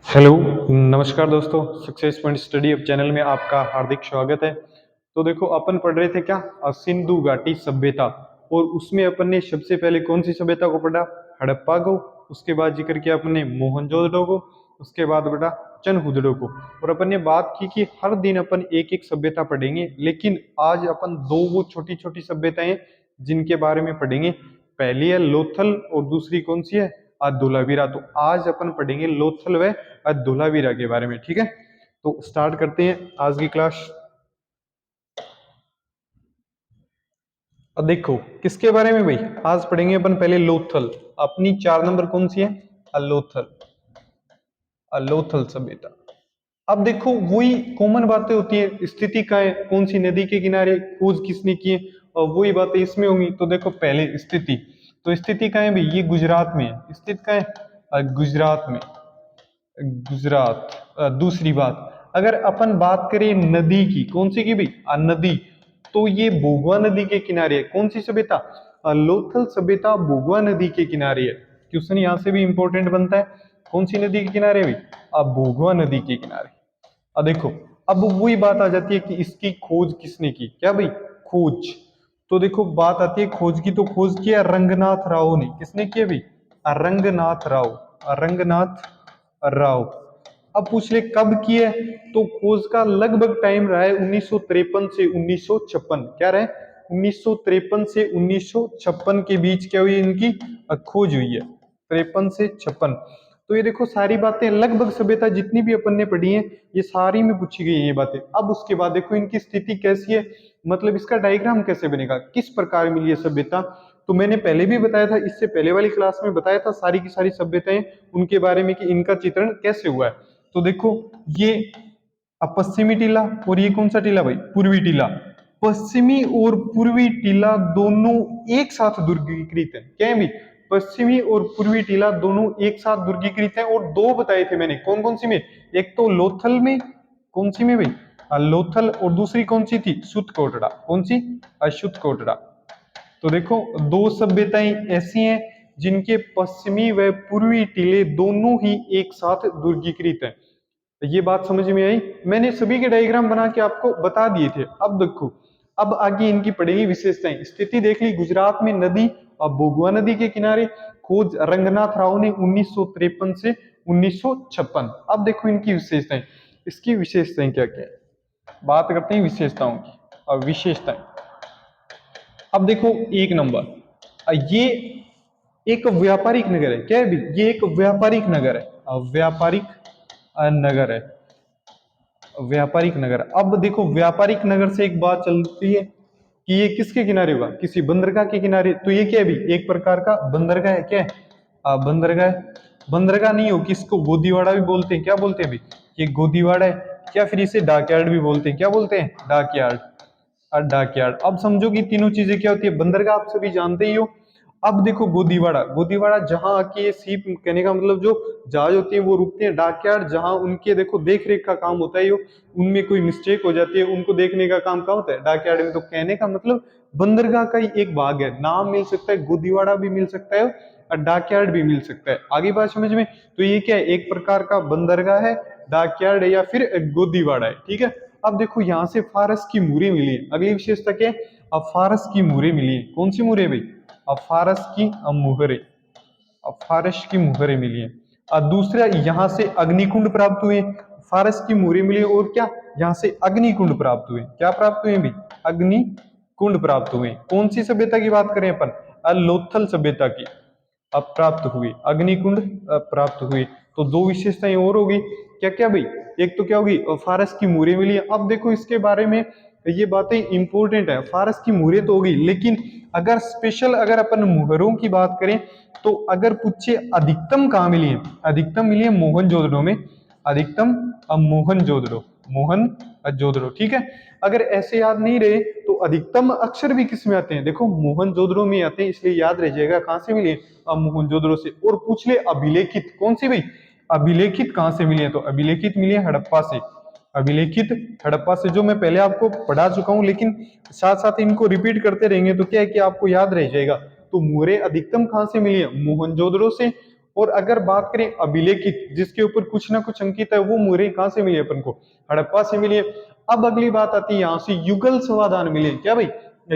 Hello, नमस्कार दोस्तों। Success point study अब चैनल में आपका हार्दिक स्वागत है। तो देखो अपन पढ़ रहे थे क्या, सिंधु घाटी सभ्यता। और उसमें अपन ने सबसे पहले कौन सी सभ्यता को पढ़ा? हड़प्पा को। उसके बाद जिक्र किया अपन ने मोहनजोदड़ो को। उसके बाद पढ़ा चनहुदड़ो को। और अपन ने बात की कि हर दिन अपन एक एक सभ्यता पढ़ेंगे, लेकिन आज अपन दो वो छोटी छोटी सभ्यताएं जिनके बारे में पढ़ेंगे। पहली है लोथल और दूसरी कौन सी है? धोलावीरा। तो आज अपन पढ़ेंगे लोथल व धोलावीरा के बारे में, ठीक है। तो स्टार्ट करते हैं आज की क्लास। अब देखो किसके बारे में भाई, आज पढ़ेंगे अपन पहले लोथल। अपनी 4 नंबर कौन सी है? लोथल। लोथल सभ्यता। अब देखो वही कॉमन बातें होती है, स्थिति का है, कौन सी नदी के किनारे, खोज किसने की है, और वही बातें इसमें होंगी। तो देखो पहले स्थिति, तो स्थिति का है भाई, ये गुजरात में है। स्थित का है गुजरात में, गुजरात। दूसरी बात, अगर अपन बात करें नदी की, कौन सी की भाई? नदी। तो ये भोगवा नदी के किनारे है। कौन सी सभ्यता? लोथल सभ्यता भोगवा नदी के किनारे है। क्वेश्चन यहाँ से भी इंपॉर्टेंट बनता है। कौन सी नदी के किनारे भाई? भोगवा नदी के किनारे। अब देखो, अब वही बात आ जाती है कि इसकी खोज किसने की। क्या भाई? खोज। तो देखो बात आती है खोज की, तो खोज किया रंगनाथ राव ने। किसने किया भाई? रंगनाथ राव। रंगनाथ राव। अब पूछ ले कब की है, तो खोज का लगभग टाइम रहा है 1953 से 1956। क्या रहा है? 1953 से 1956 के बीच क्या हुई इनकी खोज हुई है। 53 से 56। तो ये देखो सारी बातें लगभग सभ्यता जितनी भी अपन ने पढ़ी है, ये सारी में पूछी गई है ये बातें। अब उसके बाद देखो इनकी स्थिति कैसी है, मतलब इसका डायग्राम कैसे बनेगा, किस प्रकार मिली है सभ्यता। तो मैंने पहले भी बताया था, इससे पहले वाली क्लास में बताया था सारी की सारी सभ्यताएं उनके बारे में कि इनका चित्रण कैसे हुआ है। तो देखो ये पश्चिमी टीला, और ये कौन सा टीला भाई? पूर्वी टीला। पश्चिमी और पूर्वी टीला दोनों एक साथ दुर्गीकृत है। क्या है भाई? पश्चिमी और पूर्वी टीला दोनों एक साथ दुर्गीकृत है। और दो बताए थे मैंने, कौन कौन सी में? एक तो लोथल में। कौन सी में भाई? लोथल। और दूसरी कौन सी थी? सुतकोटड़ा। कौन सी? सुतकोटड़ा। तो देखो दो सभ्यताएं ऐसी हैं जिनके पश्चिमी व पूर्वी टीले दोनों ही एक साथ दुर्गीकृत हैं। ये बात समझ में आई? मैंने सभी के डायग्राम बना के आपको बता दिए थे। अब देखो, अब आगे इनकी पड़ेगी विशेषताएं। स्थिति देख ली, गुजरात में नदी और भोगवा नदी के किनारे। खोज रंगनाथ राव ने 1953 से 1956। अब देखो इनकी विशेषताएं। इसकी विशेषताएं क्या क्या है, बात करते हैं विशेषताओं की। और विशेषताएं, अब देखो 1 नंबर, ये एक व्यापारिक नगर है। क्या है भी? ये एक व्यापारिक नगर है। व्यापारिक नगर है। व्यापारिक नगर। अब देखो व्यापारिक नगर से एक बात चलती है कि ये किसके किनारे होगा? किसी बंदरगाह के किनारे। तो ये क्या है भी? एक प्रकार का बंदरगाह है। क्या है? बंदरगाह। बंदरगाह नहीं हो, किसको गोदीवाड़ा भी बोलते हैं। क्या बोलते हैं भी? ये गोदीवाड़ा है। क्या फिर इसे डाकयार्ड भी बोलते हैं। क्या बोलते हैं? डाकयार्ड। डाकयार्ड। अब समझो कि तीनों चीजें क्या होती है। बंदरगाह आप सभी जानते ही हो। अब देखो गोदीवाड़ा, गोदीवाड़ा जहां आके सीप, कहने का मतलब जो जहाज होती है वो रुकते हैं। डाकयार्ड जहां उनके देखो देख रेख का काम होता है, यो उनमें कोई मिस्टेक हो जाती है उनको देखने का काम क्या होता है? डाकयार्ड में। तो कहने का मतलब बंदरगाह का ही एक भाग है। नाम मिल सकता है, गोदीवाड़ा भी मिल सकता है और डाकयार्ड भी मिल सकता है। आगे बात समझ में? तो ये क्या है? एक प्रकार का बंदरगाह है, डाकयार्ड है या फिर गोदीवाड़ा है, ठीक है। अब देखो यहाँ से फारस की मूरे मिली है। अगली विशेषता क्या है? अब फारस की मूरे मिली है। कौन सी मूरे भाई? अब फारस की मुहरे। अब फारस की मुहरे मिली है। और दूसरा यहाँ से अग्निकुंड प्राप्त हुए। फारस की मूरे मिली और क्या? यहाँ से अग्निकुंड प्राप्त हुए। क्या प्राप्त हुए भाई? अग्निकुंड प्राप्त हुए। कौन सी सभ्यता की बात करें अपन? लोथल सभ्यता की अब प्राप्त हुई, अग्निकुंड प्राप्त हुई। तो दो विशेषताएं और होगी। क्या क्या भाई? एक तो क्या होगी? फारस की मूरे मिली। अब देखो इसके बारे में ये बातें इंपॉर्टेंट है। फारस की मूरे तो होगी, लेकिन अगर स्पेशल अगर अपन मुहरों की बात करें तो अगर पूछे अधिकतम कहाँ मिली है? अधिकतम मिली है मोहनजोदड़ो में। अधिकतम मोहनजोदड़ो, मोहनजोदड़ो, ठीक है। अगर ऐसे याद नहीं रहे तो अधिकतम अक्षर भी किस में आते हैं? देखो मोहनजोदड़ो में आते हैं, इसलिए याद रह जाएगा कहां से मिले? मोहनजोदड़ो से। और पूछ ले अभिलेखित, कौन सी भाई? अभिलेखित कहां से मिली है? तो अभिलेखित मिली है हड़प्पा से। अभिलेखित हड़प्पा से, जो मैं पहले आपको पढ़ा चुका हूं, लेकिन साथ साथ इनको रिपीट करते रहेंगे तो क्या है कि आपको याद रह जाएगा। तो मुहरें अधिकतम कहां से मिली है? मोहनजोदड़ो से। और अगर बात करें अभिलेखित, जिसके ऊपर कुछ ना कुछ अंकित है, वो मुहरें कहां से मिली है अपन को? हड़प्पा से मिली है। अब अगली बात आती है यहाँ से युगल समाधान मिले, क्या भाई?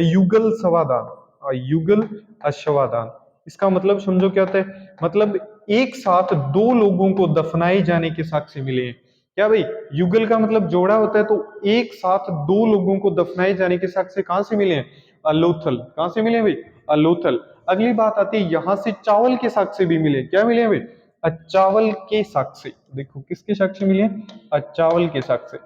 युगल समाधान, युगल अश्वादान। इसका मतलब समझो क्या होता है? मतलब एक साथ दो लोगों को दफनाए जाने के साक्ष्य मिले हैं। क्या भाई? युगल का मतलब जोड़ा होता है, तो एक साथ दो लोगों को दफनाए जाने के साक्ष्य कहां से मिले हैं? अलोथल। कहां से मिले भाई? अलोथल। अगली बात आती है यहां से चावल के साक्ष्य भी मिले। क्या मिले भाई? चावल के साक्ष्य। देखो किसके साक्ष्य मिले? चावल के साक्ष्य,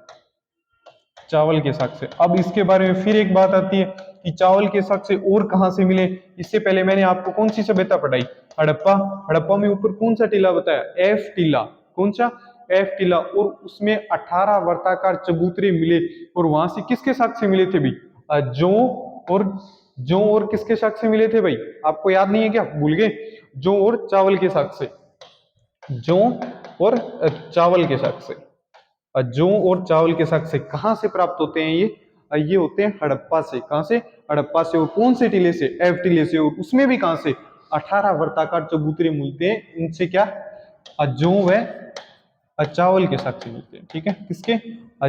चावल के साक्ष्य। अब इसके बारे में फिर एक बात आती है कि चावल के साक्ष्य और कहां से मिले। इससे पहले मैंने आपको कौन सी सभ्यता पढ़ाई? हड़प्पा। हड़प्पा में ऊपर कौन सा टीला बताया? एफ टीला। कौन सा? एफ टीला। और उसमें 18 वर्ताकार चबूतरे मिले। और वहां से किसके साक्ष्य मिले थे भाई? जौ और किसके साक्ष्य मिले थे भाई? आपको याद नहीं है क्या? भूल गए? जौ और चावल के साक्ष्य, जौ और चावल के साक्ष्य। जौ और चावल के साक्ष्य कहां से प्राप्त होते हैं? ये होते हैं हड़प्पा से। कहां से? हड़प्पा से। और कौन से टीले से? एफ टीले से। और उसमें भी कहां से? 18 वर्ताकार चबूतरे मिलते हैं। इनसे क्या? जौ व चावल के साक्ष्य मिलते हैं। ठीक है, किसके?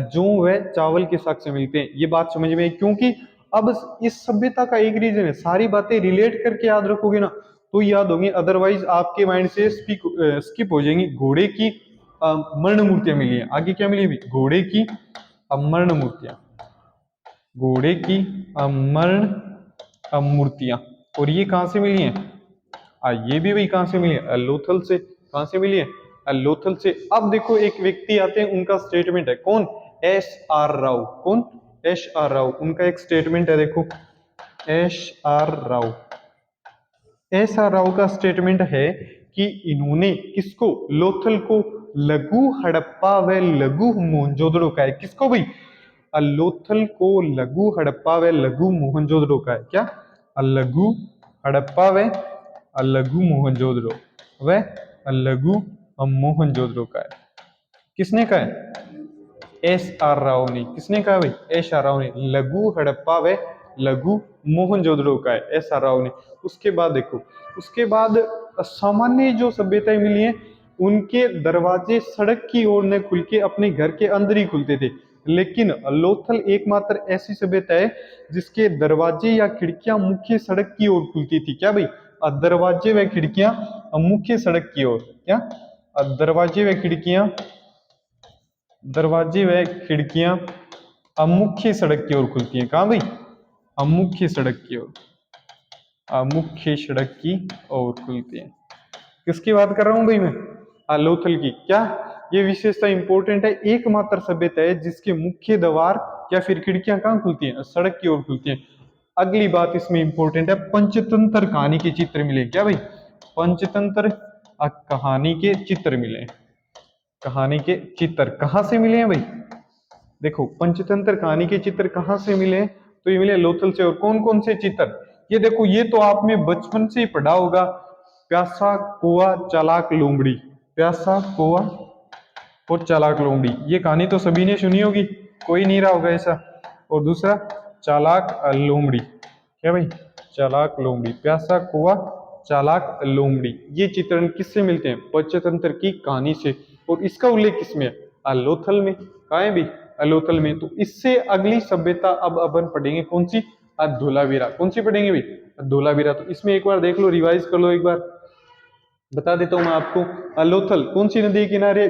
जौ व चावल के साक्ष्य मिलते हैं। ये बात समझ में आई? क्योंकि अब इस सभ्यता का एक रीजन है, सारी बातें रिलेट करके याद रखोगे ना तो याद होंगी, अदरवाइज आपके माइंड से स्किप हो जाएंगी। घोड़े की मरण मूर्तियां मिली है। आगे क्या मिली? घोड़े की मरण मूर्तियां, घोड़े की मरण मूर्तियां। और ये कहां से मिली है? ये भी भाई कहां से मिली है? लोथल से। कहां से मिली है? लोथल से। अब देखो एक व्यक्ति आते हैं, उनका स्टेटमेंट है। कौन? S R Rao. कौन? S R Rao. उनका एक स्टेटमेंट है, देखो S R Rao. S R Rao का स्टेटमेंट है कि इन्होंने किसको? लोथल को लघु हड़प्पा व लघु मोहनजोदड़ो का है। किसको भाई? लोथल को लघु हड़प्पा व लघु मोहनजोदड़ो का है। क्या? लघु हड़प्पा व लघु मोहनजोदड़ो व लघु मोहनजोदड़ो का है। किसने कहा है? एस आर राव ने। किसने कहा भाई? एस आर राव ने। लघु हड़प्पा व लघु मोहनजोदड़ो का है, एस आर राव ने। उसके बाद देखो, उसके बाद सामान्य जो सभ्यताएं मिली हैं, उनके दरवाजे सड़क की ओर न खुल के अपने घर के अंदर ही खुलते थे। लेकिन लोथल एकमात्र ऐसी सभ्यता है जिसके दरवाजे या खिड़कियां मुख्य सड़क की ओर खुलती थी। क्या भाई? दरवाजे व खिड़कियां मुख्य सड़क की ओर। क्या? दरवाजे व खिड़कियां, दरवाजे व खिड़कियां मुख्य सड़क की ओर खुलती हैं। कहाँ भाई? मुख्य सड़क की ओर, मुख्य सड़क की ओर खुलती हैं। किसकी बात कर रहा हूं भाई मैं? लोथल की। क्या? ये विशेषता इंपॉर्टेंट है, एकमात्र सभ्यता है जिसके मुख्य द्वार या फिर खिड़कियां कहाँ खुलती हैं? सड़क की ओर खुलती हैं। अगली बात इसमें इंपॉर्टेंट है, पंचतंत्र कहानी के चित्र मिले। क्या भाई? पंचतंत्र कहानी के चित्र मिले। कहानी के चित्र कहां से मिले हैं भाई? देखो पंचतंत्र कहानी के चित्र कहां से मिले? तो ये मिले लोथल से। और कौन कौन से चित्र? ये देखो, ये तो आपने बचपन से ही पढ़ा होगा। प्यासा, कौआ, चालाक, लोमड़ी। प्यासा, कौआ और चालाक लोमड़ी, ये कहानी तो सभी ने सुनी होगी, कोई नहीं रहा होगा ऐसा। और दूसरा चालाक लोमड़ी। क्या भाई? चालाक लोमड़ी। प्यासा, कौआ, चालाक लोमड़ी, ये चित्रण किससे मिलते हैं? पंचतंत्र की कहानी से। और इसका उल्लेख किसमें है? लोथल में। कहाँ है भाई? लोथल में। तो इससे अगली सभ्यता अब अपन पढ़ेंगे कौन सी? धोलावीरा। कौन सी पढ़ेंगे भाई? धोलावीरा। तो इसमें एक बार देख लो, रिवाइज कर लो एक बार, बता देता हूं मैं आपको। लोथल कौन सी नदी के किनारे?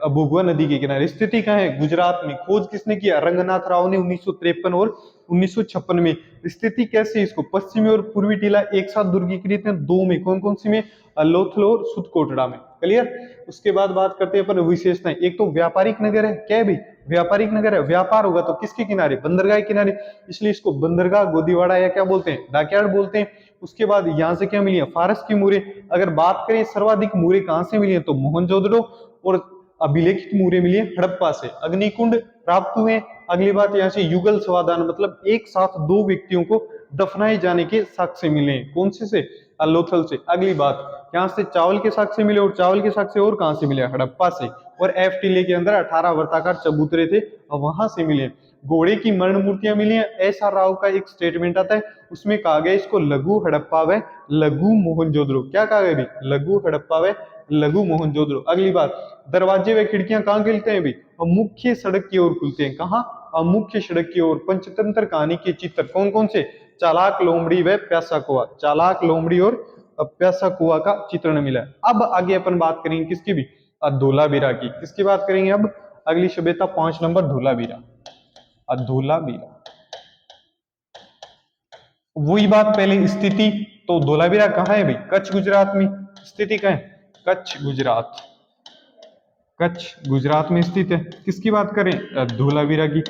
भोगवा नदी के किनारे। स्थिति कहाँ है? गुजरात में। खोज किसने किया? रंगनाथ राव ने 1953 और 1956 में। स्थिति कैसी है इसको? पश्चिमी और पूर्वी टीला एक साथ दुर्गीकृत है दो में। कौन कौन सी में? लोथल और सुतकोटड़ा में। क्लियर? उसके बाद बात करते हैं अपन विशेषताएं। एक तो व्यापारिक नगर है। क्या है भाई? व्यापारिक नगर है। व्यापार होगा तो किसके किनारे? बंदरगाह के किनारे, इसलिए इसको बंदरगाह, गोदीवाड़ा या क्या बोलते हैं? डॉकयार्ड बोलते हैं। उसके बाद यहाँ से क्या मिली है? फारस की मुहरें। अगर बात करें सर्वाधिक मुहरें कहां से मिली है, तो मोहनजोदड़ो। और अभिलेखित मुहरें मिली है हड़प्पा से। अग्निकुंड प्राप्त हुए। अगली बात यहाँ से युगल स्वादान, मतलब एक साथ दो व्यक्तियों को दफनाए जाने के साक्ष्य मिले। कौन से? लोथल से। अगली बात यहाँ से चावल के साक्ष्य मिले। और चावल के साक्ष्य और कहां से मिले? हड़प्पा से। और एफ टीले के अंदर 18 वर्ताकार चबूतरे थे, वहां से मिले। घोड़े की मरण मूर्तियां मिली हैं, ऐसा राव का एक स्टेटमेंट आता है, उसमें कहा गया इसको लघु हड़प्पा व लघु मोहनजोदड़ो। क्या कहा गया भाई? लघु हड़प्पा व लघु मोहनजोदड़ो। अगली बात, दरवाजे व खिड़कियां कहाँ खुलते हैं भाई? मुख्य सड़क की ओर खुलते हैं। कहाँ? मुख्य सड़क की ओर। पंचतंत्र कहानी के चित्र कौन कौन से? चालाक, लोमड़ी व प्यासा कुआ। चालाक, लोमड़ी और प्यासा कुआ का चित्रण मिला है। अब आगे अपन बात करेंगे किसकी भी? धोलावीरा की। किसकी बात करेंगे अब? अगली सभ्यता 5 नंबर धोलावीरा। धोलावीरा, वही बात पहले स्थिति, तो धोलावीरा कहाँ है भाई? कच्छ गुजरात में। स्थिति कहाँ है? कच्छ गुजरात। कच्छ गुजरात में स्थित है। किसकी बात करें? धोलावीरा की।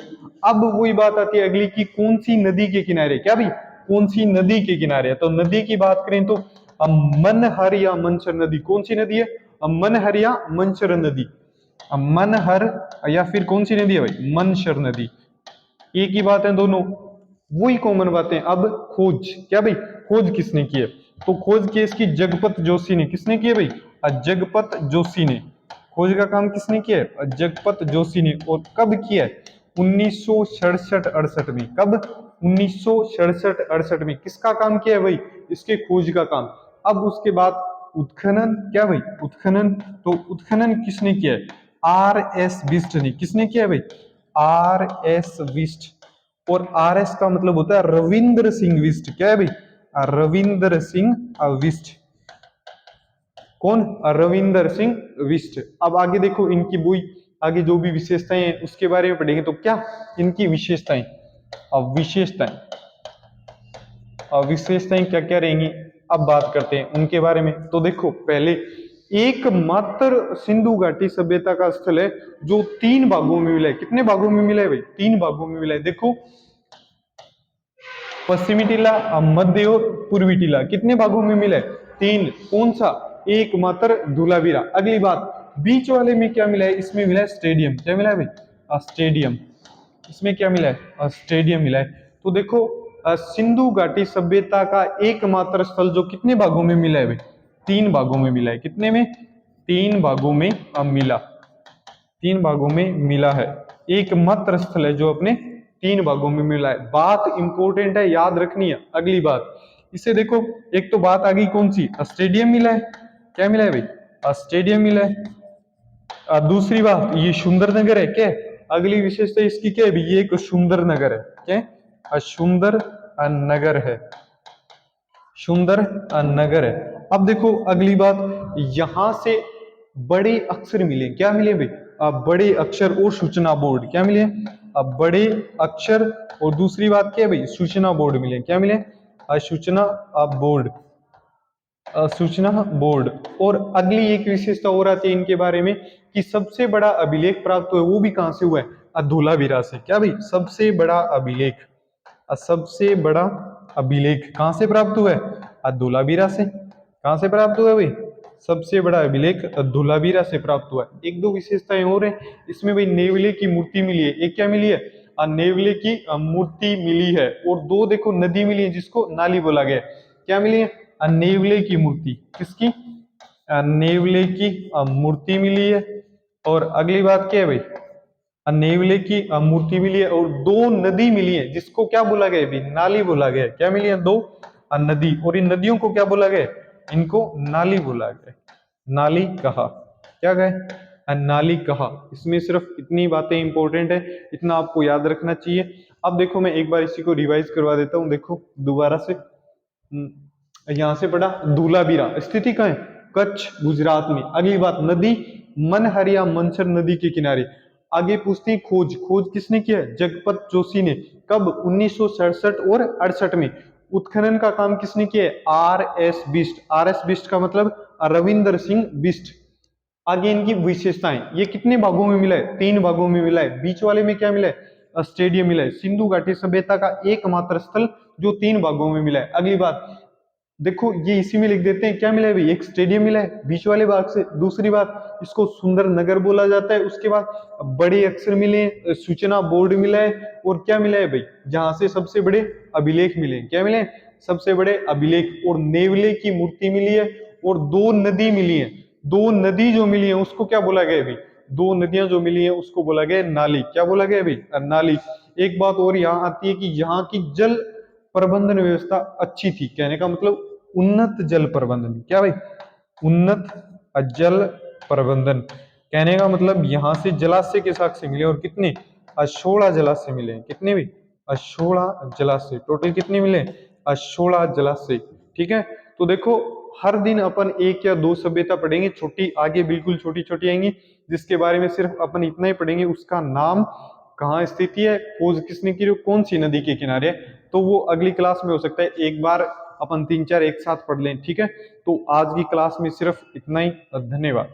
अब वही बात आती है अगली की, कौन सी नदी के किनारे? क्या भाई? कौन सी नदी के किनारे? तो नदी की बात करें तो मनहर या मंचर नदी। कौन सी नदी है? मनहर या मंचर नदी। मनहर या फिर कौन सी नदी है भाई? मंचर नदी। एक ही बात है दोनों, वही कॉमन बातें। अब खोज, क्या भाई? खोज किसने की है? तो खोज की इसकी जगपत जोशी ने। किसने की है भाई? जगपत जोशी ने। खोज का काम किसने किया है? जगपत जोशी ने। और कब किया है? 1967-68 में। कब? 1967-68 में। किसका काम किया है भाई? इसके खोज का काम। अब उसके बाद उत्खनन, क्या भाई? उत्खनन, तो उत्खनन किसने किया है? R.S. बिष्ट ने। किसने किया है भाई? R.S. बिष्ट। और R.S. का मतलब होता है रविंद्र सिंह बिष्ट। क्या है भाई? रविंद्र सिंह बिष्ट। कौन? रविंदर सिंह बिष्ट। अब आगे देखो इनकी बुई, आगे जो भी विशेषताएं हैं उसके बारे में पढ़ेंगे। तो क्या इनकी विशेषताएं? अब विशेषताएं, विशेषताएं क्या क्या रहेंगी अब बात करते हैं उनके बारे में। तो देखो पहले, एकमात्र सिंधु घाटी सभ्यता का स्थल है जो 3 भागों में मिला है। कितने भागों में मिला है भाई? 3 भागों में मिला है। देखो, पश्चिमी टीला, मध्य और पूर्वी टीला। कितने भागों में मिला है? 3। कौन सा? एकमात्र धोलावीरा। अगली बात, बीच वाले में क्या मिला है? इसमें मिला है स्टेडियम। क्या मिला है भाई? स्टेडियम। इसमें क्या मिला है? स्टेडियम मिला है। तो देखो, सिंधु घाटी सभ्यता का एकमात्र स्थल जो कितने भागों में मिला है भाई? 3 भागों में मिला है। कितने में? 3 भागों में मिला। 3 भागों में मिला है। एकमात्र स्थल है जो अपने 3 भागों में मिला है। बात इंपॉर्टेंट है, याद रखनी है। अगली बात, इसे देखो, एक तो बात आ गई कौन सी? स्टेडियम मिला है। क्या मिला है भाई? स्टेडियम मिला है। दूसरी बात, ये सुंदर नगर है। क्या? अगली विशेषता इसकी क्या है? ये एक सुंदर नगर है। क्या? सुंदर नगर है। सुंदर नगर है। अब देखो अगली बात, यहां से बड़े अक्षर मिले। क्या मिले भाई? बड़े अक्षर और सूचना बोर्ड। क्या मिले? बड़े अक्षर। और दूसरी बात क्या है भाई? सूचना बोर्ड मिले। क्या मिले? सूचना बोर्ड। सूचना बोर्ड। और अगली एक विशेषता और आती है इनके बारे में कि सबसे बड़ा अभिलेख प्राप्त हुआ है, वो भी कहां से हुआ है? धोलावीरा से। क्या भाई? सबसे बड़ा अभिलेख, सबसे बड़ा अभिलेख कहां से प्राप्त हुआ है? धोलावीरा से। कहां से प्राप्त हुआ है भाई? सबसे बड़ा अभिलेख धोलावीरा से प्राप्त हुआ है। एक दो विशेषताएं और हैं इसमें भाई। नेवले की मूर्ति मिली है। एक क्या मिली है? नेवले की मूर्ति मिली है। और 2 देखो नदी मिली है जिसको नाली बोला गया है। क्या मिली है? नेवले की मूर्ति। किसकी? नेवले की मूर्ति मिली है। और अगली बात क्या है भाई? नेवले की मूर्ति मिली है और 2 नदी मिली है जिसको क्या बोला गया है? नाली बोला गया है। क्या मिली है? 2 नदी। और इन नदियों को क्या बोला गया? इनको नाली बोला गया। नाली कहा। क्या गए? नाली कहा। इसमें सिर्फ इतनी बातें इंपॉर्टेंट है, इतना आपको याद रखना चाहिए। अब देखो मैं एक बार इसी को रिवाइज करवा देता हूँ। देखो दोबारा से, यहां से पढ़ा धोलावीरा, स्थिति कहाँ है? कच्छ गुजरात में। अगली बात, नदी मनहर या मंचर नदी के किनारे। आगे पूछते हैं खोज। खोज किसने किया? जगपत जोशी ने। कब? 1967 और 68 में। उत्खनन का काम किसने किया? R.S. बिष्ट। R.S. बिष्ट का मतलब रविंदर सिंह बिष्ट। आगे इनकी विशेषताएं, ये कितने भागों में मिला है? 3 भागों में मिला है। बीच वाले में क्या मिला है? स्टेडियम मिला है। सिंधु घाटी सभ्यता का एकमात्र स्थल जो 3 भागों में मिला है। अगली बात देखो, ये इसी में लिख देते हैं। क्या मिला है भाई? एक स्टेडियम मिला है बीच वाले भाग से। दूसरी बात, इसको सुंदर नगर बोला जाता है। उसके बाद बड़े अक्षर मिले, सूचना बोर्ड मिला है। और क्या मिला है भाई? जहां से सबसे बड़े अभिलेख मिले। क्या मिले? सबसे बड़े अभिलेख। और नेवले की मूर्ति मिली है। और 2 नदी मिली है। 2 नदी जो मिली है उसको क्या बोला गया भाई? 2 नदियां जो मिली है उसको बोला गया नाली। क्या बोला गया भाई? नाली। एक बात और यहाँ आती है कि यहाँ की जल प्रबंधन व्यवस्था अच्छी थी, कहने का मतलब उन्नत जल प्रबंधन। क्या भाई? उन्नत जल प्रबंधन, कहने का मतलब यहाँ से जलाशय के साक्ष्य मिले, और कितने? 16 जलाशय मिले। कितने भी? 16 जलाशय। टोटल कितने मिले? 16 जलाशय। ठीक है, तो देखो हर दिन अपन एक या दो सभ्यता पढ़ेंगे, छोटी आगे बिल्कुल छोटी छोटी आएंगी, जिसके बारे में सिर्फ अपन इतना ही पढ़ेंगे, उसका नाम, कहाँ स्थिति है, खोज किसने की, कौन सी नदी के किनारे है, तो वो अगली क्लास में हो सकता है एक बार अपन 3-4 एक साथ पढ़ लें। ठीक है, तो आज की क्लास में सिर्फ इतना ही। धन्यवाद।